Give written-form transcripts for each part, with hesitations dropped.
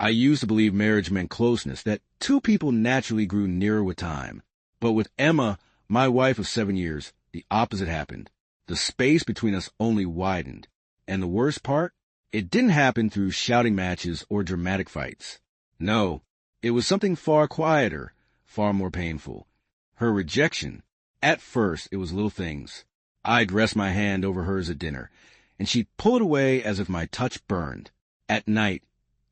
I used to believe marriage meant closeness, that two people naturally grew nearer with time. But with Emma, my wife of 7 years, the opposite happened. The space between us only widened. And the worst part? It didn't happen through shouting matches or dramatic fights. No, it was something far quieter, far more painful. Her rejection. At first, it was little things. I'd rest my hand over hers at dinner, and she'd pull it away as if my touch burned. At night,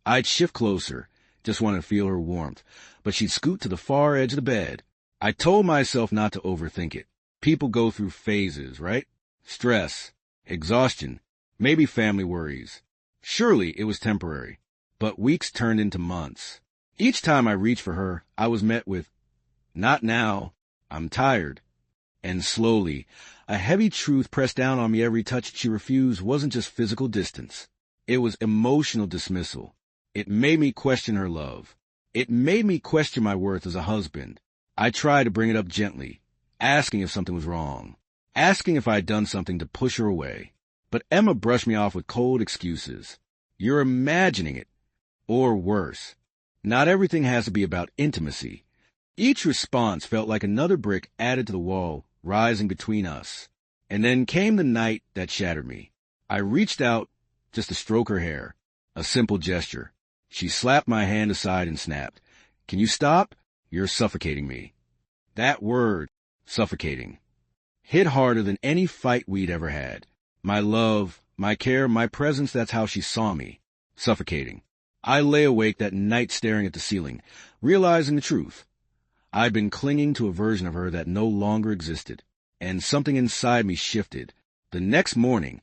I'd shift closer, just wanted to feel her warmth, but she'd scoot to the far edge of the bed. I told myself not to overthink it. People go through phases, right? Stress, exhaustion, maybe family worries. Surely it was temporary, but weeks turned into months. Each time I reached for her, I was met with, "Not now, I'm tired." And slowly, a heavy truth pressed down on me. Every touch she refused wasn't just physical distance. It was emotional dismissal. It made me question her love. It made me question my worth as a husband. I tried to bring it up gently, asking if something was wrong, asking if I had done something to push her away. But Emma brushed me off with cold excuses. "You're imagining it." Or worse, "Not everything has to be about intimacy." Each response felt like another brick added to the wall, rising between us. And then came the night that shattered me. I reached out just to stroke her hair. A simple gesture. She slapped my hand aside and snapped, "Can you stop? You're suffocating me." That word, suffocating, hit harder than any fight we'd ever had. My love, my care, my presence, that's how she saw me. Suffocating. I lay awake that night staring at the ceiling, realizing the truth. I'd been clinging to a version of her that no longer existed, and something inside me shifted. The next morning,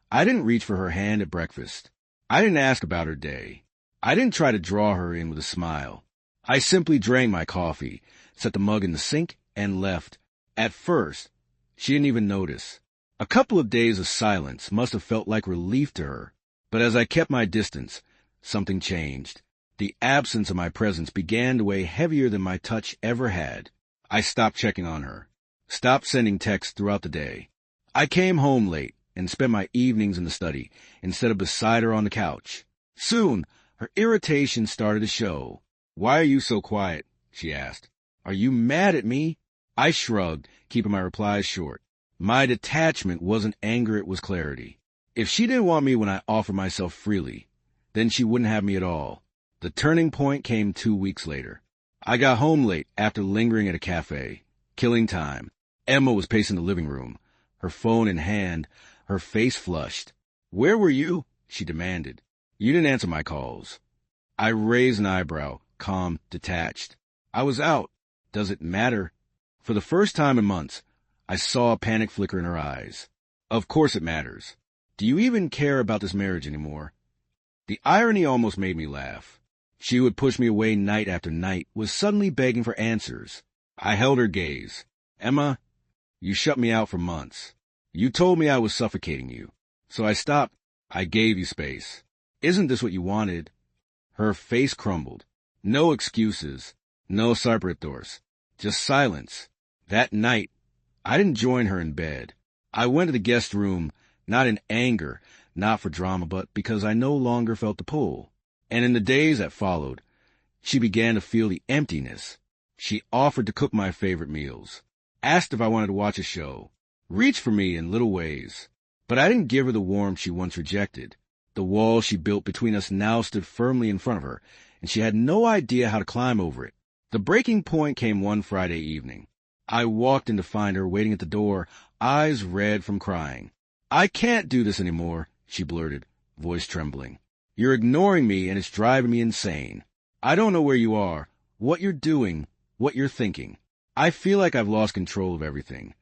I didn't reach for her hand at breakfast. I didn't ask about her day. I didn't try to draw her in with a smile. I simply drank my coffee, set the mug in the sink, and left. At first, she didn't even notice. A couple of days of silence must have felt like relief to her. But as I kept my distance, something changed. The absence of my presence began to weigh heavier than my touch ever had. I stopped checking on her, stopped sending texts throughout the day. I came home late and spent my evenings in the study instead of beside her on the couch. Soon, her irritation started to show. "Why are you so quiet?" she asked. "Are you mad at me?" I shrugged, keeping my replies short. My detachment wasn't anger, it was clarity. If she didn't want me when I offered myself freely, then she wouldn't have me at all. The turning point came 2 weeks later. I got home late after lingering at a cafe, killing time. Emma was pacing the living room, her phone in hand, her face flushed. "Where were you?" she demanded. "You didn't answer my calls." I raised an eyebrow, calm, detached. "I was out." "Does it matter?" For the first time in months, I saw a panic flicker in her eyes. "Of course it matters. Do you even care about this marriage anymore?" The irony almost made me laugh. She would push me away night after night, was suddenly begging for answers. I held her gaze. "Emma, you shut me out for months. You told me I was suffocating you. So I stopped. I gave you space. Isn't this what you wanted?" Her face crumbled. No excuses. No sarpritors. Just silence. That night, I didn't join her in bed. I went to the guest room, not in anger, not for drama, but because I no longer felt the pull. And in the days that followed, she began to feel the emptiness. She offered to cook my favorite meals, asked if I wanted to watch a show, reached for me in little ways. But I didn't give her the warmth she once rejected. The wall she built between us now stood firmly in front of her, and she had no idea how to climb over it. The breaking point came one Friday evening. I walked in to find her waiting at the door, eyes red from crying. "I can't do this anymore," she blurted, voice trembling. "You're ignoring me and it's driving me insane. I don't know where you are, what you're doing, what you're thinking. I feel like I've lost control of everything."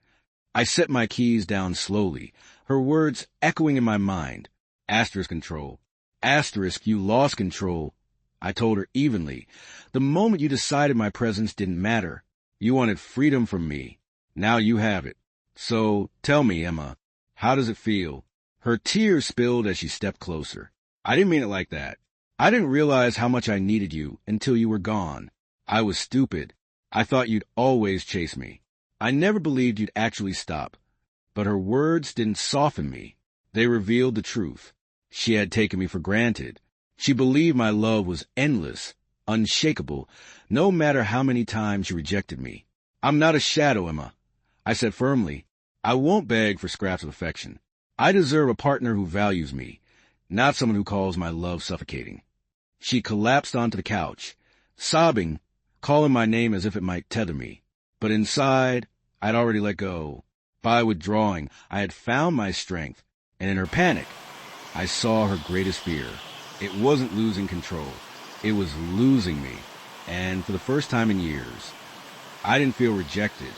I set my keys down slowly, her words echoing in my mind. Asterisk control. Asterisk, you lost control. I told her evenly. The moment you decided my presence didn't matter, you wanted freedom from me. Now you have it. So, tell me, Emma, how does it feel? Her tears spilled as she stepped closer. "I didn't mean it like that. I didn't realize how much I needed you until you were gone. I was stupid. I thought you'd always chase me. I never believed you'd actually stop." But her words didn't soften me. They revealed the truth. She had taken me for granted. She believed my love was endless, unshakable, no matter how many times she rejected me. "I'm not a shadow, Emma," I said firmly. "I won't beg for scraps of affection. I deserve a partner who values me, not someone who calls my love suffocating." She collapsed onto the couch, sobbing, calling my name as if it might tether me. But inside, I'd already let go. By withdrawing, I had found my strength, and in her panic, I saw her greatest fear. It wasn't losing control. It was losing me. And for the first time in years, I didn't feel rejected.